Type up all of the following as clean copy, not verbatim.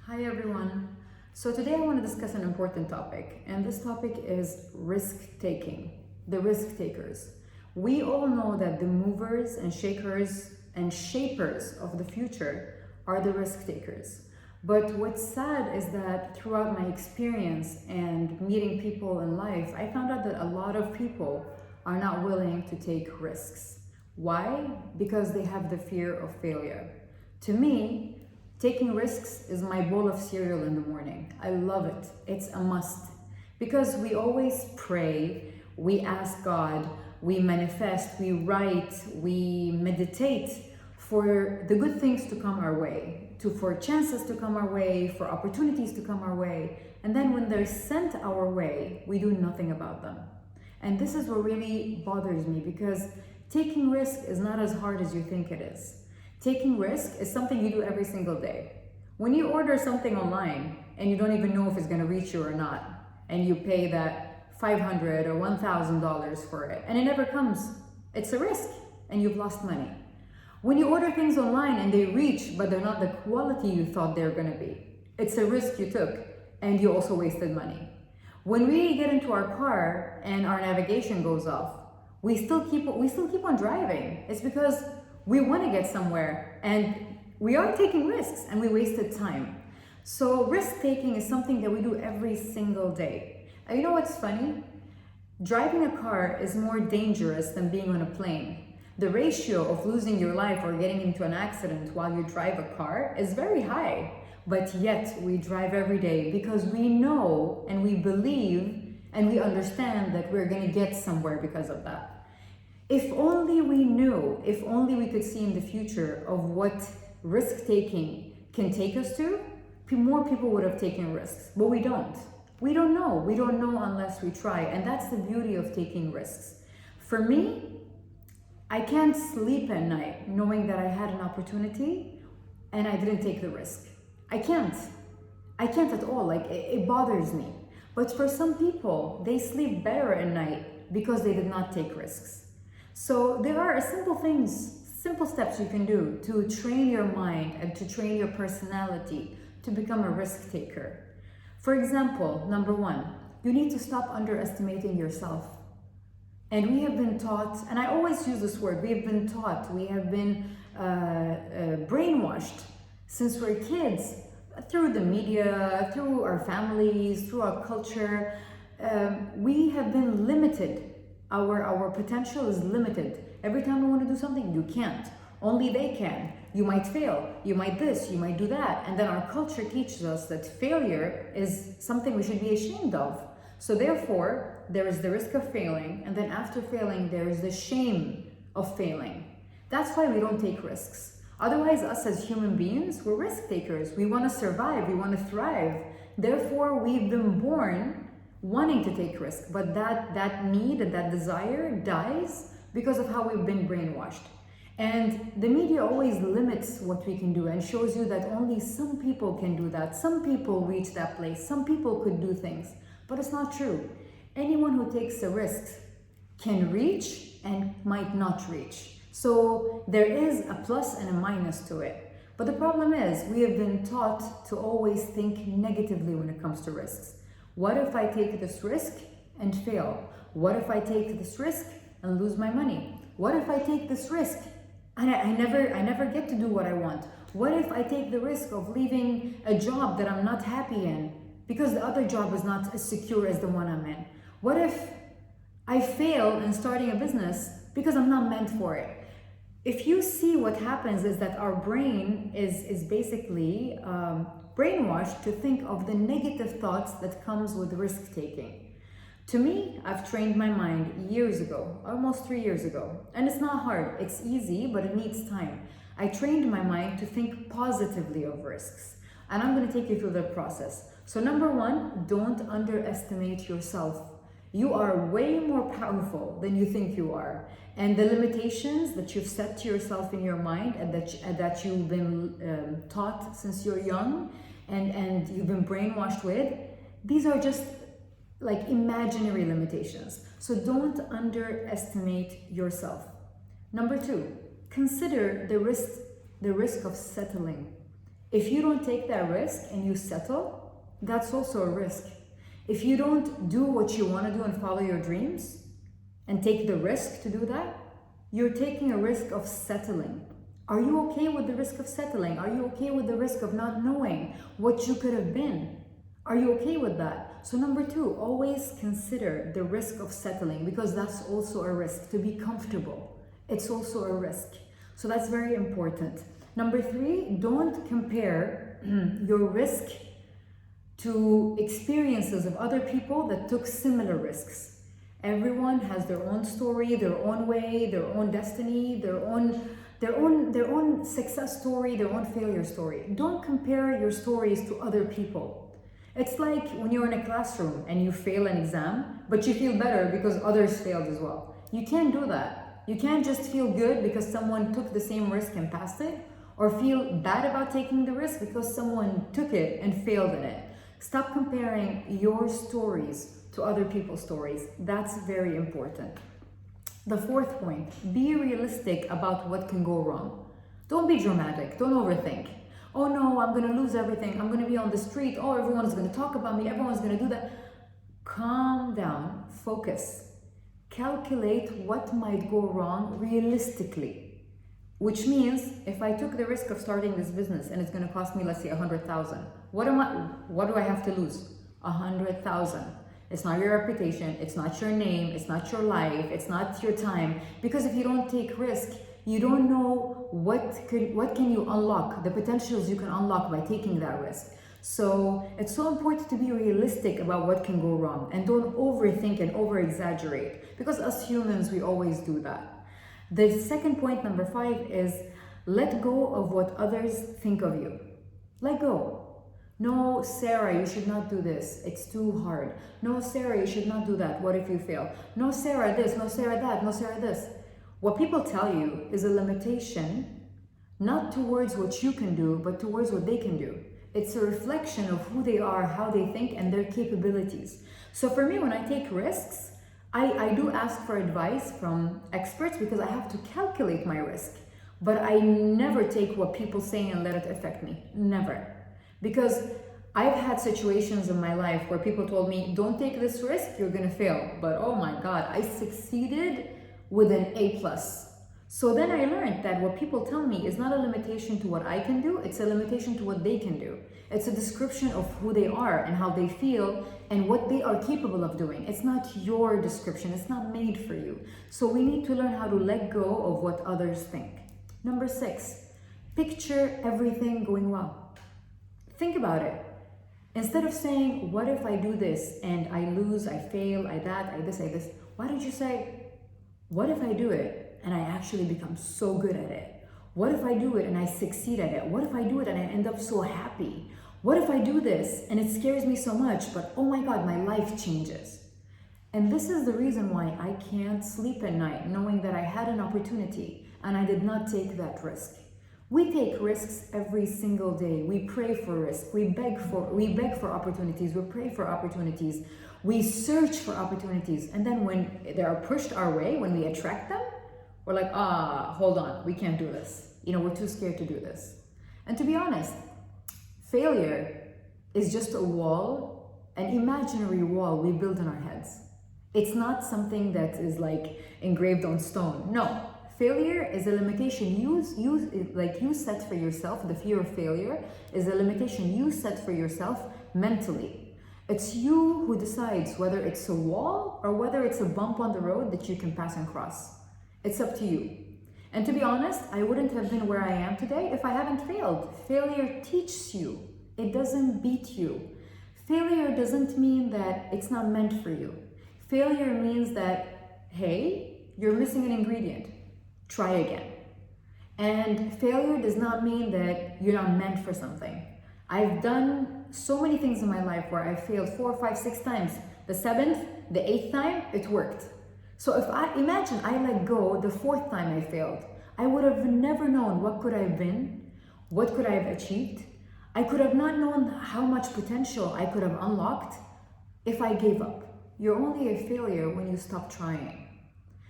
Hi everyone. So today I want to discuss an important topic, and this topic is risk taking, the risk takers. We all know that the movers and shakers and shapers of the future are the risk takers. But what's sad is that throughout my experience and meeting people in life, I found out that a lot of people are not willing to take risks. Why? Because they have the fear of failure. To me, taking risks is my bowl of cereal in the morning. I love it. It's a must. Because we always pray, we ask God, we manifest, we write, we meditate for the good things to come our way, for chances to come our way, for opportunities to come our way. And then when they're sent our way, we do nothing about them. And this is what really bothers me, because taking risk is not as hard as you think it is. Taking risk is something you do every single day. When you order something online and you don't even know if it's going to reach you or not, and you pay that $500 or $1,000 for it, and it never comes, it's a risk and you've lost money. When you order things online and they reach, but they're not the quality you thought they were going to be, it's a risk you took and you also wasted money. When we get into our car and our navigation goes off, we still keep on driving. It's because we want to get somewhere and we are taking risks and we wasted time. So risk taking is something that we do every single day. And you know what's funny? Driving a car is more dangerous than being on a plane. The ratio of losing your life or getting into an accident while you drive a car is very high. But yet we drive every day because we know and we believe and we understand that we're going to get somewhere because of that. If only we knew, if only we could see in the future of what risk-taking can take us to, more people would have taken risks. But we don't. We don't know. We don't know unless we try. And that's the beauty of taking risks. For me, I can't sleep at night knowing that I had an opportunity and I didn't take the risk. I can't. I can't at all. It bothers me. But for some people, they sleep better at night because they did not take risks. So there are simple steps you can do to train your mind and to train your personality to become a risk taker. For example, number one, you need to stop underestimating yourself. And we have been taught, and I always use this word, we have been taught, we have been brainwashed since we're kids, through the media, through our families, through our culture. We have been limited. Our potential is limited. Every time we want to do something, you can't. Only they can. You might fail. You might this, you might do that. And then our culture teaches us that failure is something we should be ashamed of. So therefore, there is the risk of failing. And then after failing, there is the shame of failing. That's why we don't take risks. Otherwise, us as human beings, we're risk takers. We want to survive. We want to thrive. Therefore, we've been born wanting to take risks, but that need and that desire dies because of how we've been brainwashed. And the media always limits what we can do and shows you that only some people can do that. Some people reach that place. Some people could do things, but it's not true. Anyone who takes a risk can reach and might not reach. So there is a plus and a minus to it. But the problem is we have been taught to always think negatively when it comes to risks. What if I take this risk and fail? What if I take this risk and lose my money? What if I take this risk and I never get to do what I want? What if I take the risk of leaving a job that I'm not happy in because the other job is not as secure as the one I'm in? What if I fail in starting a business because I'm not meant for it? If you see, what happens is that our brain is basically brainwashed to think of the negative thoughts that comes with risk taking. To me, I've trained my mind years ago, almost 3 years ago, and it's not hard. It's easy, but it needs time. I trained my mind to think positively of risks, and I'm going to take you through the process. So number one, don't underestimate yourself. You are way more powerful than you think you are. And the limitations that you've set to yourself in your mind and that you've been taught since you're young and you've been brainwashed with, these are just like imaginary limitations. So don't underestimate yourself. Number two, consider the risk of settling. If you don't take that risk and you settle, that's also a risk. If you don't do what you want to do and follow your dreams and take the risk to do that, you're taking a risk of settling. Are you okay with the risk of settling? Are you okay with the risk of not knowing what you could have been? Are you okay with that? So number 2, always consider the risk of settling, because that's also a risk. To be comfortable, it's also a risk. So that's very important. Number 3, don't compare your risk to experiences of other people that took similar risks. Everyone has their own story, their own way, their own destiny, their own success story, their own failure story. Don't compare your stories to other people. It's like when you're in a classroom and you fail an exam, but you feel better because others failed as well. You can't do that. You can't just feel good because someone took the same risk and passed it, or feel bad about taking the risk because someone took it and failed in it. Stop comparing your stories to other people's stories. That's very important. The 4th point, be realistic about what can go wrong. Don't be dramatic, don't overthink. Oh no, I'm gonna lose everything, I'm gonna be on the street, oh, everyone's gonna talk about me, everyone's gonna do that. Calm down, focus. Calculate what might go wrong realistically. Which means if I took the risk of starting this business and it's gonna cost me, let's say, 100,000, what do I have to lose? 100,000. It's not your reputation, it's not your name, it's not your life, it's not your time. Because if you don't take risk, you don't know what can you unlock, the potentials you can unlock by taking that risk. So it's so important to be realistic about what can go wrong, and don't overthink and over-exaggerate, because as humans, we always do that. The 2nd point, number 5, is let go of what others think of you. Let go. No, Sarah, you should not do this. It's too hard. No, Sarah, you should not do that. What if you fail? No, Sarah, this. No, Sarah, that. No, Sarah, this. What people tell you is a limitation, not towards what you can do, but towards what they can do. It's a reflection of who they are, how they think, and their capabilities. So for me, when I take risks, I do ask for advice from experts because I have to calculate my risk. But I never take what people say and let it affect me. Never. Because I've had situations in my life where people told me, don't take this risk, you're gonna fail. But oh my God, I succeeded with an A+. So then I learned that what people tell me is not a limitation to what I can do, it's a limitation to what they can do. It's a description of who they are and how they feel and what they are capable of doing. It's not your description, it's not made for you. So we need to learn how to let go of what others think. Number 6, picture everything going well. Think about it. Instead of saying, what if I do this and I lose, I fail, I that, I this, why don't you say, what if I do it and I actually become so good at it? What if I do it and I succeed at it? What if I do it and I end up so happy? What if I do this and it scares me so much, but oh my God, my life changes? And this is the reason why I can't sleep at night, knowing that I had an opportunity and I did not take that risk. We take risks every single day. We pray for risk. We beg for opportunities. We pray for opportunities. We search for opportunities. And then when they are pushed our way, when we attract them, we're like, hold on, we can't do this. We're too scared to do this. And to be honest, failure is just a wall, an imaginary wall we build in our heads. It's not something that is like engraved on stone. No. Failure is a limitation you set for yourself. The fear of failure is a limitation you set for yourself mentally. It's you who decides whether it's a wall or whether it's a bump on the road that you can pass and cross. It's up to you. And to be honest, I wouldn't have been where I am today if I hadn't failed. Failure teaches you. It doesn't beat you. Failure doesn't mean that it's not meant for you. Failure means that, hey, you're missing an ingredient. Try again. And failure does not mean that you're not meant for something. I've done so many things in my life where I failed 4, 5, 6 times. The 7th, the 8th time, it worked. So if I let go the 4th time I failed, I would have never known what could I have been, what could I have achieved. I could have not known how much potential I could have unlocked if I gave up. You're only a failure when you stop trying.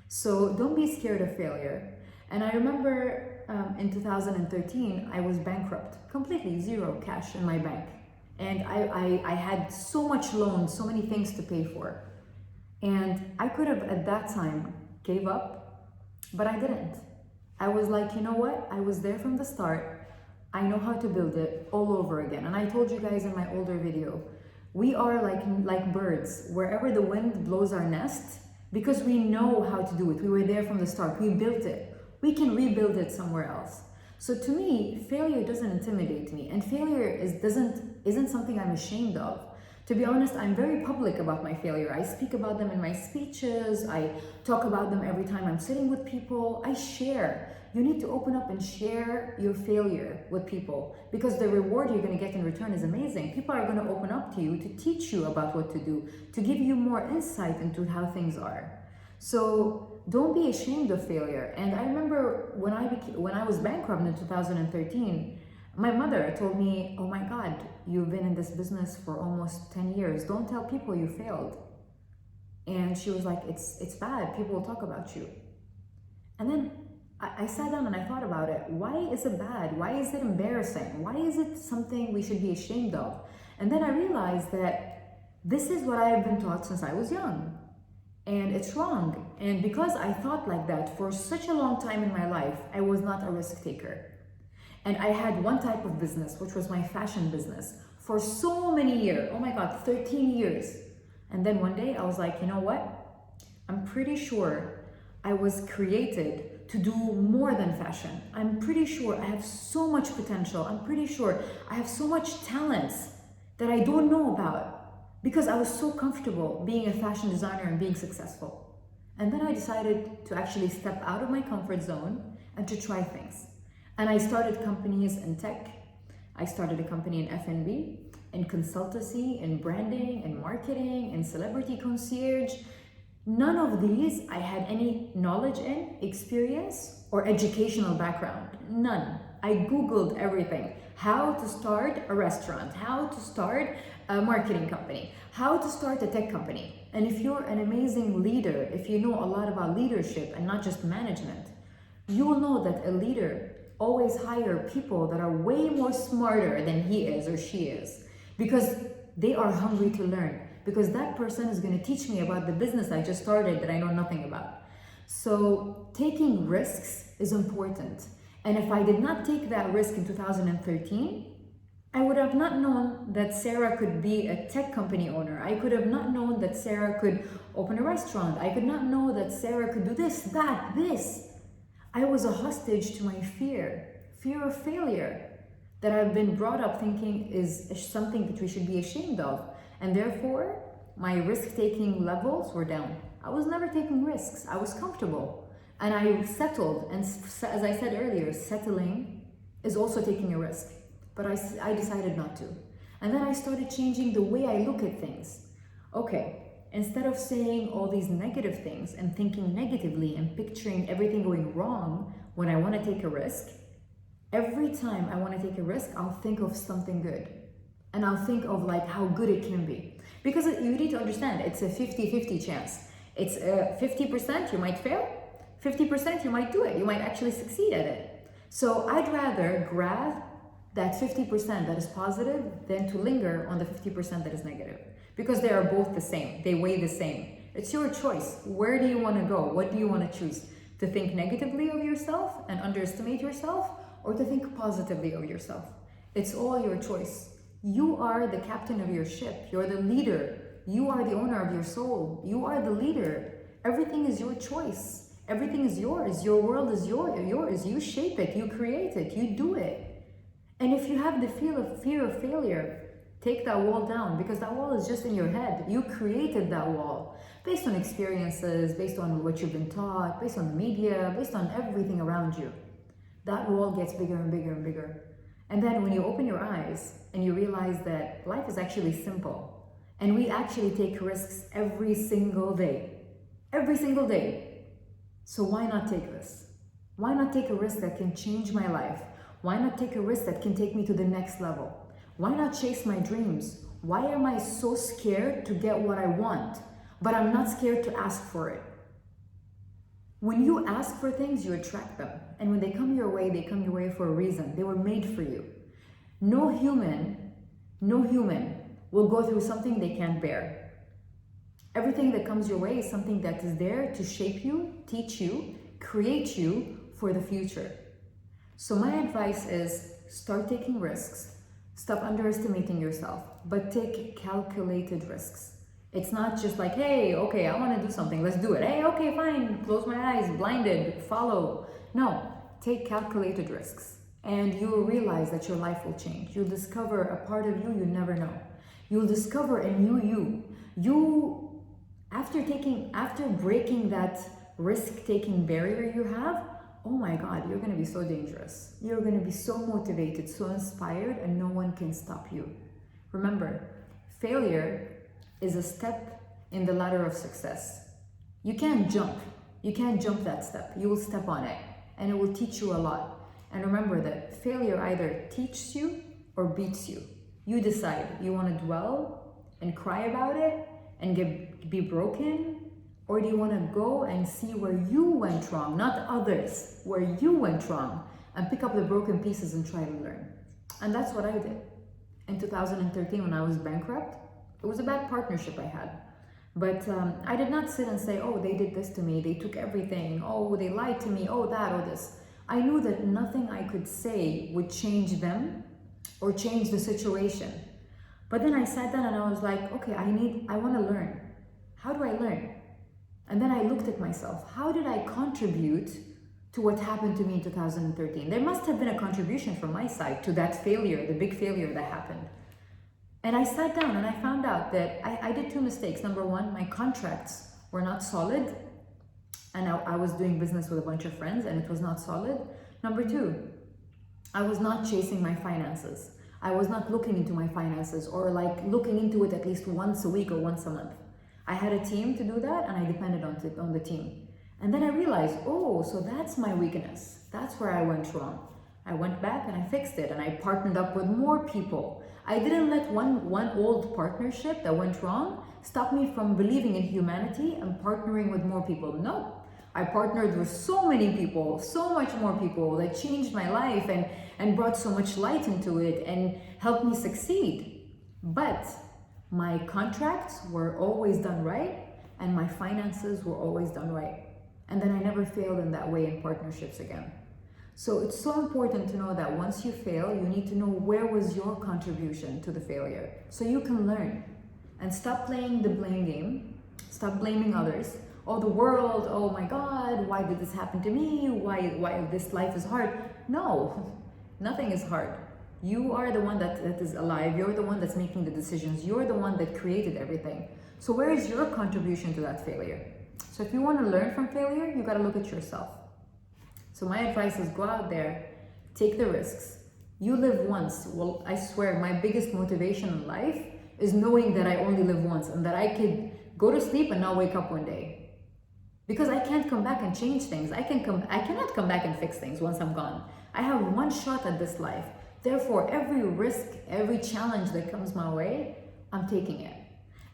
So don't be scared of failure. And I remember in 2013, I was bankrupt, completely zero cash in my bank. And I had so much loans, so many things to pay for. And I could have at that time gave up, but I didn't. I was like, you know what? I was there from the start. I know how to build it all over again. And I told you guys in my older video, we are like birds. Wherever the wind blows our nest, because we know how to do it. We were there from the start. We built it. We can rebuild it somewhere else. So to me, failure doesn't intimidate me, and failure isn't something I'm ashamed of. To be honest, I'm very public about my failure. I speak about them in my speeches. I talk about them every time I'm sitting with people. I share. You need to open up and share your failure with people, because the reward you're going to get in return is amazing. People are going to open up to you to teach you about what to do, to give you more insight into how things are. So don't be ashamed of failure. And I remember when I was bankrupt in 2013, my mother told me, oh my God, you've been in this business for almost 10 years. Don't tell people you failed. And she was like, it's bad. People will talk about you. And then I sat down and I thought about it. Why is it bad? Why is it embarrassing? Why is it something we should be ashamed of? And then I realized that this is what I have been taught since I was young. And it's wrong. And because I thought like that for such a long time in my life, I was not a risk taker. And I had one type of business, which was my fashion business, for so many years. Oh my God, 13 years. And then one day I was like, you know what? I'm pretty sure I was created to do more than fashion. I'm pretty sure I have so much potential. I'm pretty sure I have so much talents that I don't know about, because I was so comfortable being a fashion designer and being successful. And then I decided to actually step out of my comfort zone and to try things. And I started companies in tech. I started a company in F&B, in consultancy, in branding, in marketing, in celebrity concierge. None of these I had any knowledge in, experience, or educational background. None. I Googled everything. How to start a restaurant, how to start a marketing company, how to start a tech company. And if you're an amazing leader, if you know a lot about leadership and not just management, you will know that a leader always hire people that are way more smarter than he is or she is, because they are hungry to learn, because that person is going to teach me about the business I just started that I know nothing about. So taking risks is important. And if I did not take that risk in 2013, I would have not known that Sarah could be a tech company owner. I could have not known that Sarah could open a restaurant. I could not know that Sarah could do this, that, this. I was a hostage to my fear of failure, that I've been brought up thinking is something that we should be ashamed of. And therefore, my risk-taking levels were down. I was never taking risks. I was comfortable. And I settled. And as I said earlier, settling is also taking a risk. But I decided not to. And then I started changing the way I look at things. Okay. Instead of saying all these negative things and thinking negatively and picturing everything going wrong when I want to take a risk, every time I want to take a risk, I'll think of something good. And I'll think of like how good it can be. Because you need to understand, it's a 50-50 chance. It's a 50% you might fail, 50% you might do it. You might actually succeed at it. So I'd rather grab that 50% that is positive than to linger on the 50% that is negative. Because they are both the same. They weigh the same. It's your choice. Where do you want to go? What do you want to choose? To think negatively of yourself and underestimate yourself, or to think positively of yourself? It's all your choice. You are the captain of your ship. You're the leader. You are the owner of your soul. You are the leader. Everything is your choice. Everything is yours. Your world is yours. You shape it. You create it. You do it. And if you have the fear of failure, take that wall down, because that wall is just in your head. You created that wall based on experiences, based on what you've been taught, based on the media, based on everything around you. That wall gets bigger and bigger and bigger. And then when you open your eyes and you realize that life is actually simple, and we actually take risks every single day. Every single day. So why not take this? Why not take a risk that can change my life? Why not take a risk that can take me to the next level? Why not chase my dreams? Why am I so scared to get what I want, but I'm not scared to ask for it? When you ask for things, you attract them. And when they come your way, they come your way for a reason. They were made for you. No human will go through something they can't bear. Everything that comes your way is something that is there to shape you, teach you, create you for the future. So my advice is start taking risks. Stop underestimating yourself, but take calculated risks. It's not just like, hey, okay, I want to do something, let's do it. Hey, okay, fine, close my eyes, blinded, follow. No, take calculated risks. And you will realize that your life will change. You'll discover a part of you you never know. You'll discover a new you. After breaking that risk-taking barrier you have, oh my God, you're gonna be so dangerous. You're gonna be so motivated, so inspired, and no one can stop you. Remember, failure is a step in the ladder of success. You can't jump that step. You will step on it, and it will teach you a lot. And remember that failure either teaches you or beats you. You decide. You want to dwell and cry about it and be broken, or do you want to go and see where you went wrong, not others, where you went wrong, and pick up the broken pieces and try to learn? And that's what I did. In 2013, when I was bankrupt, it was a bad partnership I had. But I did not sit and say, oh, they did this to me, they took everything, oh, they lied to me, oh, that, or this. I knew that nothing I could say would change them or change the situation. But then I sat down and I was like, okay, I want to learn. How do I learn? And then I looked at myself. How did I contribute to what happened to me in 2013? There must have been a contribution from my side to that failure, the big failure that happened. And I sat down and I found out that I did two mistakes. Number one, my contracts were not solid. And I was doing business with a bunch of friends and it was not solid. Number two, I was not chasing my finances. I was not looking into my finances or like looking into it at least once a week or once a month. I had a team to do that and I depended on the team. And then I realized, oh, so that's my weakness. That's where I went wrong. I went back and I fixed it and I partnered up with more people. I didn't let one old partnership that went wrong stop me from believing in humanity and partnering with more people. No, I partnered with so many people, so much more people that changed my life and brought so much light into it and helped me succeed. But my contracts were always done right and my finances were always done right. And then I never failed in that way in partnerships again. So it's so important to know that once you fail, you need to know where was your contribution to the failure so you can learn and stop playing the blame game, stop blaming others. Oh, the world, oh my God, why did this happen to me? Why this life is hard? No, nothing is hard. You are the one that is alive. You're the one that's making the decisions. You're the one that created everything. So where is your contribution to that failure? So if you want to learn from failure, you got to look at yourself. So my advice is go out there, take the risks. You live once. Well, I swear my biggest motivation in life is knowing that I only live once and that I could go to sleep and not wake up one day. Because I can't come back and change things. I cannot come back and fix things once I'm gone. I have one shot at this life. Therefore, every risk, every challenge that comes my way, I'm taking it.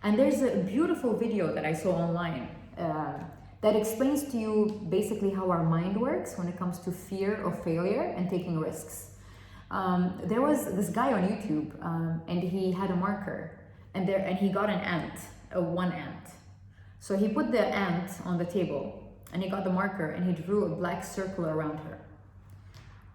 And there's a beautiful video that I saw online that explains to you basically how our mind works when it comes to fear of failure and taking risks. There was this guy on YouTube and he had a marker and he got an ant, one ant. So he put the ant on the table and he got the marker and he drew a black circle around her.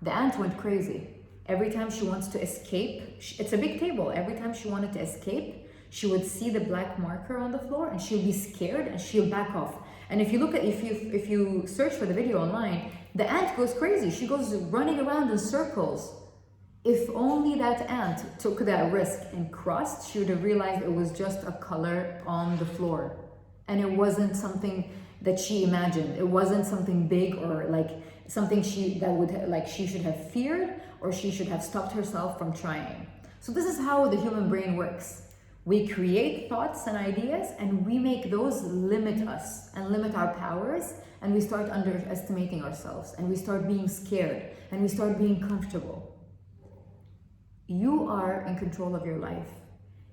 The ant went crazy. Every time she wants to escape, it's a big table. Every time she wanted to escape, she would see the black marker on the floor and she'll be scared and she'll back off. And if you search for the video online, the ant goes crazy. She goes running around in circles. If only that ant took that risk and crossed, she would have realized it was just a color on the floor. And it wasn't something that she imagined. It wasn't something big or like something she should have feared or she should have stopped herself from trying. So this is how the human brain works. We create thoughts and ideas and we make those limit us and limit our powers, and we start underestimating ourselves and we start being scared and we start being comfortable. You are in control of your life.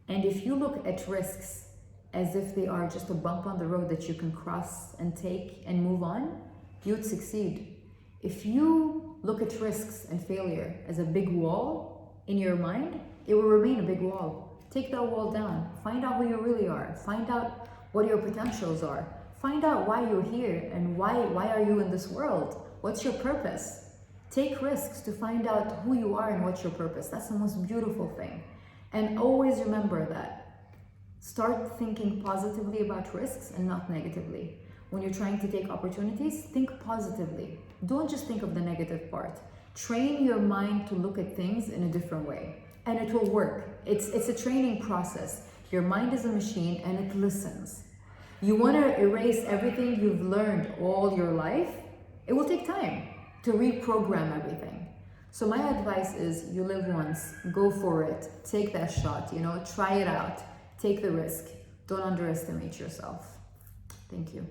And if you look at risks as if they are just a bump on the road that you can cross and take and move on, you'd succeed. If you look at risks and failure as a big wall in your mind, it will remain a big wall. Take that wall down. Find out who you really are. Find out what your potentials are. Find out why you're here and why are you in this world? What's your purpose? Take risks to find out who you are and what's your purpose. That's the most beautiful thing. And always remember that. Start thinking positively about risks and not negatively. When you're trying to take opportunities, think positively. Don't just think of the negative part. Train your mind to look at things in a different way. And it will work. It's a training process. Your mind is a machine and it listens. You want to erase everything you've learned all your life? It will take time to reprogram everything. So my advice is you live once, go for it, take that shot, try it out, take the risk. Don't underestimate yourself. Thank you.